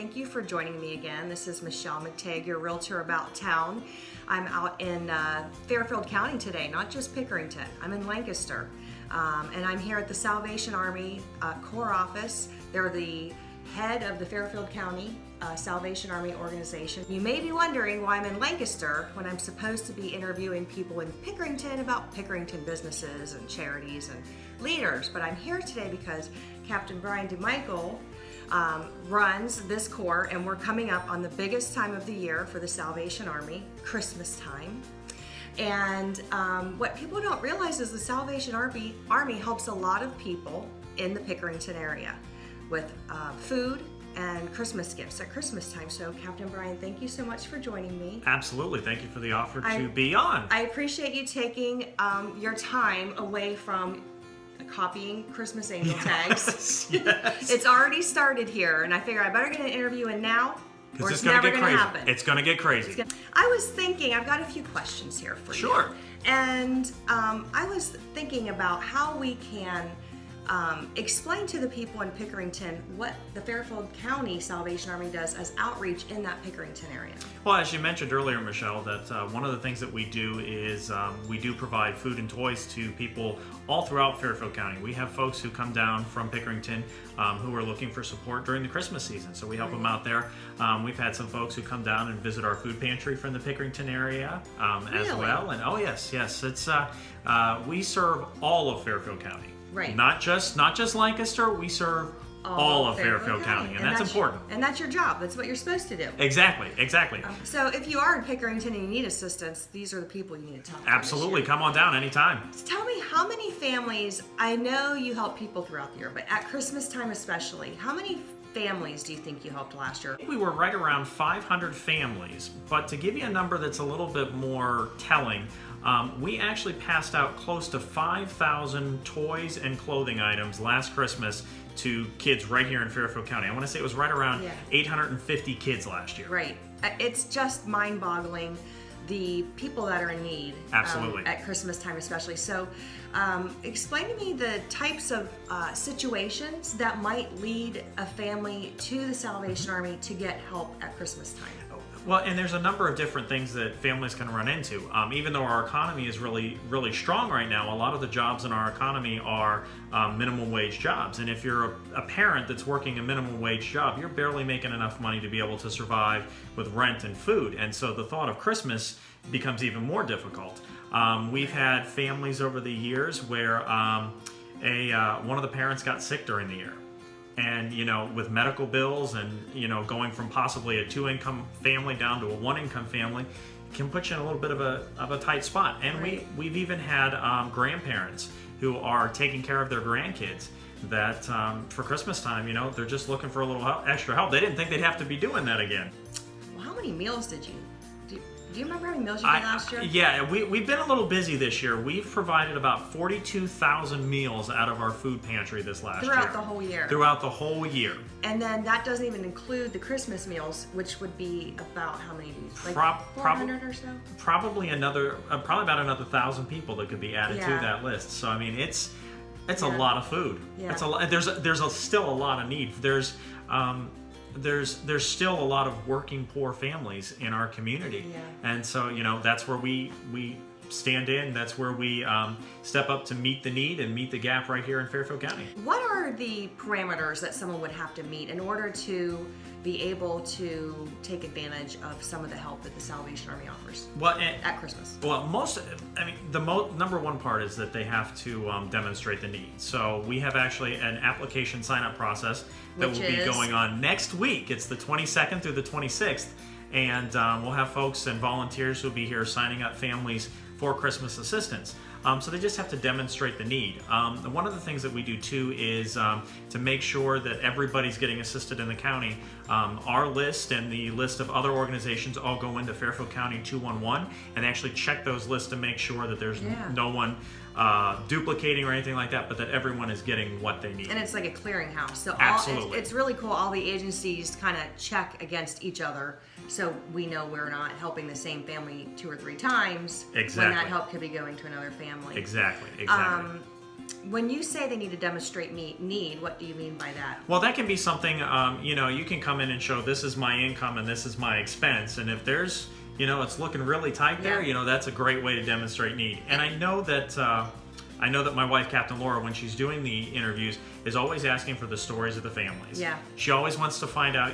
Thank you for joining me again. This is Michelle McTagg, your realtor about town. I'm out in Fairfield County today, not just Pickerington. I'm in Lancaster, and I'm here at the Salvation Army Corps office. They're the head of the Fairfield County Salvation Army organization. You may be wondering why I'm in Lancaster when I'm supposed to be interviewing people in Pickerington about Pickerington businesses and charities and leaders, but I'm here today because Captain Brian DeMichael runs this corps, and we're coming up on the biggest time of the year for the Salvation Army, Christmas time. And what people don't realize is the Salvation Army helps a lot of people in the Pickerington area with food and Christmas gifts at Christmas time. So Captain Brian, thank you so much for joining me. Absolutely. Thank you for the offer to be on. I appreciate you taking your time away from copying Christmas angel tags. Yes. It's already started here, and I figure I better get an interview in now, or it's never going to happen. It's going to get crazy. I was thinking, I've got a few questions here for you. Sure. And I was thinking about how we can explain to the people in Pickerington what the Fairfield County Salvation Army does as outreach in that Pickerington area. Well, as you mentioned earlier, Michelle, that one of the things that we do is we do provide food and toys to people all throughout Fairfield County. We have folks who come down from Pickerington who are looking for support during the Christmas season, so we help them out there. We've had some folks who come down and visit our food pantry from the Pickerington area as well. And oh yes, it's we serve all of Fairfield County. Right. Not just Lancaster, we serve all of Fairfield County, and that's important. And that's your job. That's what you're supposed to do. Exactly. So if you are in Pickerington and you need assistance, these are the people you need to talk to. Absolutely. Come on down anytime. So tell me, how many families, I know you help people throughout the year, but at Christmas time especially, how many families do you think you helped last year? We were right around 500 families, but to give you a number that's a little bit more telling, we actually passed out close to 5,000 toys and clothing items last Christmas to kids right here in Fairfield County. I want to say it was right around 850 kids last year. Right. It's just mind-boggling, the people that are in need. Absolutely. At Christmas time especially. So explain to me the types of situations that might lead a family to the Salvation Army to get help at Christmas time. Well, and there's a number of different things that families can run into. Even though our economy is really, really strong right now, a lot of the jobs in our economy are minimum wage jobs. And if you're a parent that's working a minimum wage job, you're barely making enough money to be able to survive with rent and food. And so the thought of Christmas becomes even more difficult. We've had families over the years where one of the parents got sick during the year. And, with medical bills and, going from possibly a 2-income family down to a 1-income family can put you in a little bit of a tight spot. And we've even had grandparents who are taking care of their grandkids that for Christmas time, they're just looking for a little extra help. They didn't think they'd have to be doing that again. Well, how many meals did you do you remember how many meals you did last year? Yeah, we've been a little busy this year. We've provided about 42,000 meals out of our food pantry this last year. Throughout the whole year? Throughout the whole year. And then that doesn't even include the Christmas meals, which would be about how many? Like 400 or so? Probably about another 1,000 people that could be added to that list. So, I mean, it's a lot of food. Yeah. It's a lot. There's still a lot of need. There's still a lot of working poor families in our community, and so that's where we stand in. That's where we step up to meet the need and meet the gap right here in Fairfield County. What are the parameters that someone would have to meet in order to be able to take advantage of some of the help that the Salvation Army offers at Christmas? Well, the number one part is that they have to demonstrate the need. So we have actually an application sign-up process that will be going on next week. It's the 22nd through the 26th, and we'll have folks and volunteers who will be here signing up families for Christmas assistance. So they just have to demonstrate the need. One of the things that we do too is to make sure that everybody's getting assisted in the county. Our list and the list of other organizations all go into Fairfield County 211 and actually check those lists to make sure that there's no one duplicating or anything like that, but that everyone is getting what they need. And it's like a clearinghouse. So Absolutely. It's really cool. All the agencies kind of check against each other, so we know we're not helping the same family 2 or 3 times. Exactly. When that help could be going to another family. Exactly. when you say they need to demonstrate need, what do you mean by that? Well, that can be something, you can come in and show this is my income and this is my expense. And if there's, it's looking really tight there, Yeah. that's a great way to demonstrate need. And I know that my wife, Captain Laura, when she's doing the interviews, is always asking for the stories of the families. Yeah. She always wants to find out,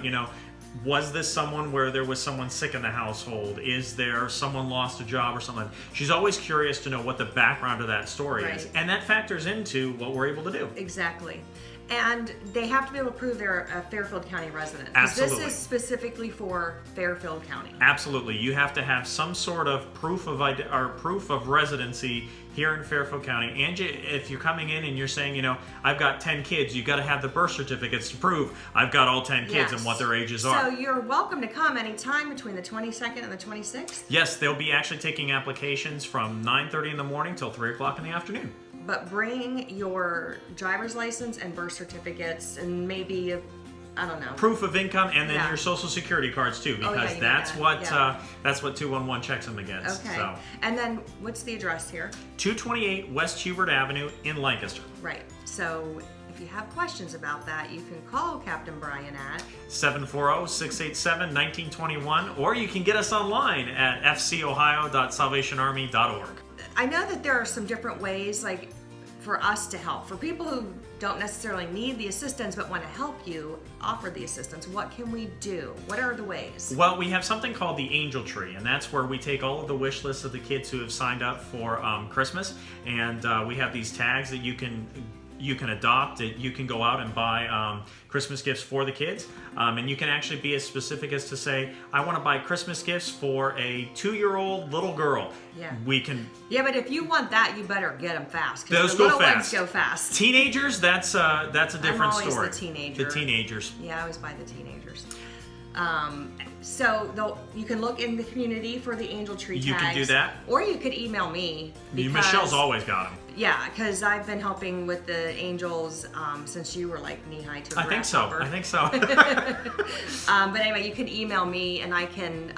was this someone where there was someone sick in the household? Is there someone lost a job or something? She's always curious to know what the background of that story is. Right. And that factors into what we're able to do. Exactly. And they have to be able to prove they're a Fairfield County resident. 'Cause Absolutely. this is specifically for Fairfield County. Absolutely. You have to have some sort of proof of residency here in Fairfield County. And if you're coming in and you're saying, I've got 10 kids, you've got to have the birth certificates to prove I've got all 10 kids and what their ages So are. you're welcome to come anytime between the 22nd and the 26th. Yes, they'll be actually taking applications from 9:30 in the morning till 3 o'clock in the afternoon. But bring your driver's license and birth certificates and maybe, I don't know. Proof of income, and then Yeah. your social security cards too, Oh, yeah, because you need that's that. what Yeah. that's what 211 checks them against. Okay. So And then what's the address here? 228 West Hubert Avenue in Lancaster. Right. So if you have questions about that, you can call Captain Brian at 740-687-1921, or you can get us online at fcohio.salvationarmy.org. I know that there are some different ways, like, for us to help. For people who don't necessarily need the assistance but want to help you offer the assistance, what can we do? What are the ways? Well, we have something called the Angel Tree, and that's where we take all of the wish lists of the kids who have signed up for Christmas, and we have these tags that you can adopt, that you can go out and buy Christmas gifts for the kids, and you can actually be as specific as to say, I want to buy Christmas gifts for a 2-year-old little girl. Yeah. We can. Yeah, but if you want that, you better get them fast. 'Cause Those the go little ones fast. go fast. Teenagers, that's a different I'm always story. the teenager. The teenagers. Yeah, I always buy the teenagers. So you can look in the community for the Angel Tree tags. You can do that. Or you could email me. Michelle's always got them. Yeah, because I've been helping with the Angels since you were like knee-high to a grasshopper. I think so. But anyway, you can email me and I can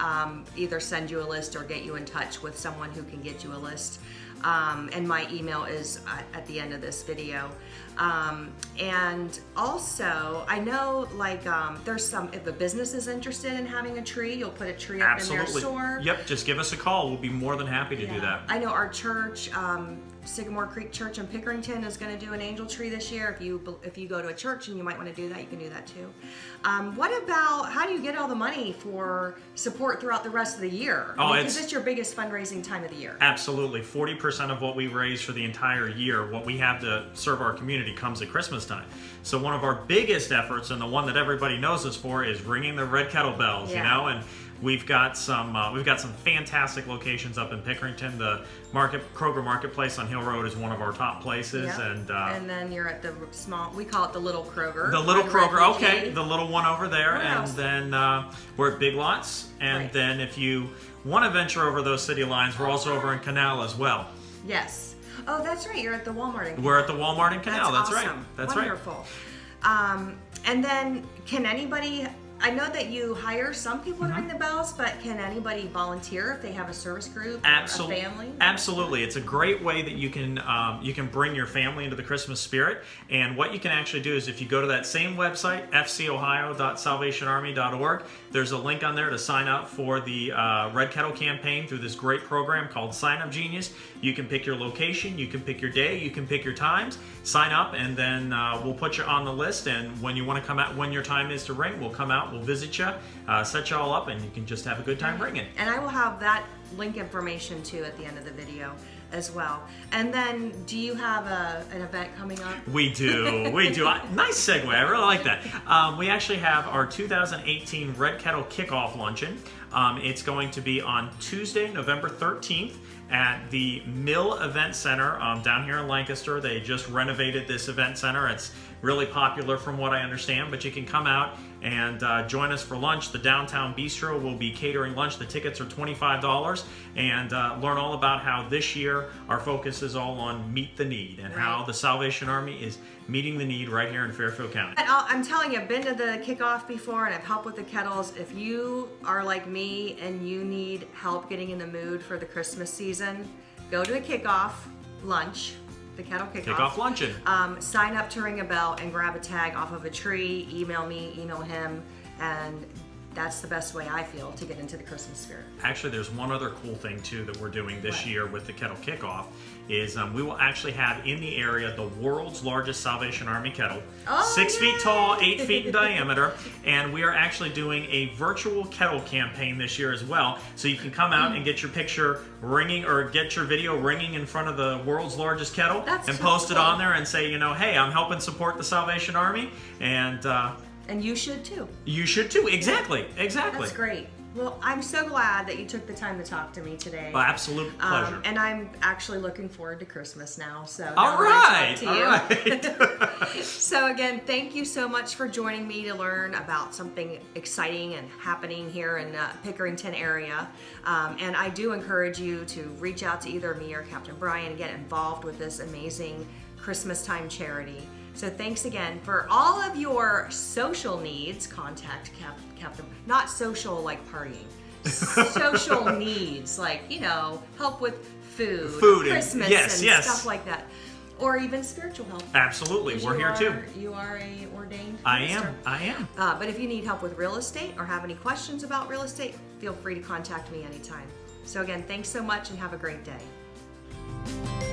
either send you a list or get you in touch with someone who can get you a list. And my email is at the end of this video. And also, I know there's if a business is interested in having a tree, you'll put a tree up in their store. Yep, just give us a call. We'll be more than happy to do that. I know our church, Sycamore Creek Church in Pickerington, is going to do an angel tree this year. If you go to a church and you might want to do that, you can do that too. What about, how do you get all the money for support throughout the rest of the year? Because it's your biggest fundraising time of the year. Absolutely. 40% of what we raise for the entire year, what we have to serve our community, comes at Christmas time. So one of our biggest efforts, and the one that everybody knows us for, is ringing the red kettle bells. And we've got some fantastic locations up in Pickerington. The Kroger Marketplace on Hill Road is one of our top places. Yeah. And then you're at the we call it the Little Kroger. The Little Kroger, Refugee. okay, the little one over there. What and else? then we're at Big Lots. And Right. then if you want to venture over those city lines, we're also over in Canal as well. Yes. Oh, that's right. You're at the Walmart in Canal. We're at the Walmart in Canal. That's awesome. right. That's Wonderful. And then can anybody, I know that you hire some people to ring the bells, but can anybody volunteer if they have a service group or a family? Absolutely. It's a great way that you can bring your family into the Christmas spirit. And what you can actually do is if you go to that same website, fcohio.salvationarmy.org, there's a link on there to sign up for the Red Kettle campaign through this great program called Sign Up Genius. You can pick your location, you can pick your day, you can pick your times, sign up, and then we'll put you on the list. And when you want to come out, when your time is to ring, we'll come out, we'll visit you, set you all up, and you can just have a good time ringing. And I will have that link information too at the end of the video as well. And then, do you have an event coming up? We do. Nice segue. I really like that. We actually have our 2018 Red Kettle Kickoff Luncheon. It's going to be on Tuesday, November 13th at the Mill Event Center down here in Lancaster. They just renovated this event center. It's really popular from what I understand, but you can come out and join us for lunch. The Downtown Bistro will be catering lunch. The tickets are $25, and learn all about how this year our focus is all on Meet the Need and how the Salvation Army is meeting the need right here in Fairfield County. And I'm telling you, I've been to the kickoff before and I've helped with the kettles. If you are like me and you need help getting in the mood for the Christmas season, go to a kickoff lunch the Kettle Kickoff luncheon. Sign up to ring a bell and grab a tag off of a tree. Email me, email him, and that's the best way I feel to get into the Christmas spirit. Actually, there's one other cool thing too that we're doing this What? year with the Kettle Kickoff is we will actually have in the area the world's largest Salvation Army kettle. Oh, 6 feet yay! tall, 8 feet in diameter, and we are actually doing a virtual kettle campaign this year as well. So you can come out and get your picture ringing or get your video ringing in front of the world's largest kettle That's and so post it cool. on there and say, hey, I'm helping support the Salvation Army, and And you should too. you should too. Exactly. That's great. Well, I'm so glad that you took the time to talk to me today. Well, absolute pleasure. And I'm actually looking forward to Christmas now. So All now that I right. talked to All you. right. So again, thank you so much for joining me to learn about something exciting and happening here in Pickerington area. And I do encourage you to reach out to either me or Captain Brian and get involved with this amazing Christmas time charity. So thanks again. For all of your social needs, contact Captain, not social like partying, social needs like, help with food Food and- Christmas yes, and yes. stuff like that. Or even spiritual help. Absolutely. We're here too. You are a ordained I minister. am. But if you need help with real estate or have any questions about real estate, feel free to contact me anytime. So again, thanks so much and have a great day.